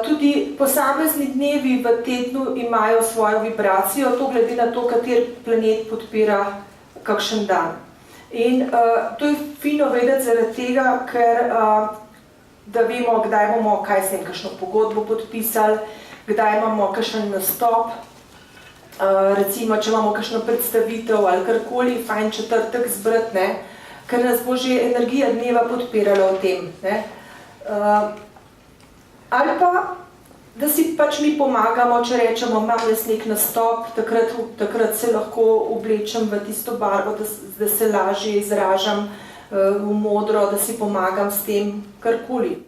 Tudi posamezni dnevi v tednu imajo svojo vibracijo, to glede na to, kater planet podpira kakšen dan. In to je fino vedeti zaradi tega, ker da vemo, kdaj bomo, kaj se kakšno pogodbo podpisali, kdaj imamo kakšen nastop, recimo, če imamo kakšno predstavitev ali karkoli, fajn četrtek zbrati, ne, ker nas bo že energija dneva podpirala v tem. Ne. Ali pa, da si pač mi pomagamo, če rečemo, imam jaz nek nastop, takrat se lahko oblečem v tisto barvo, da se lažje izražam v modro, da si pomagam s tem karkoli.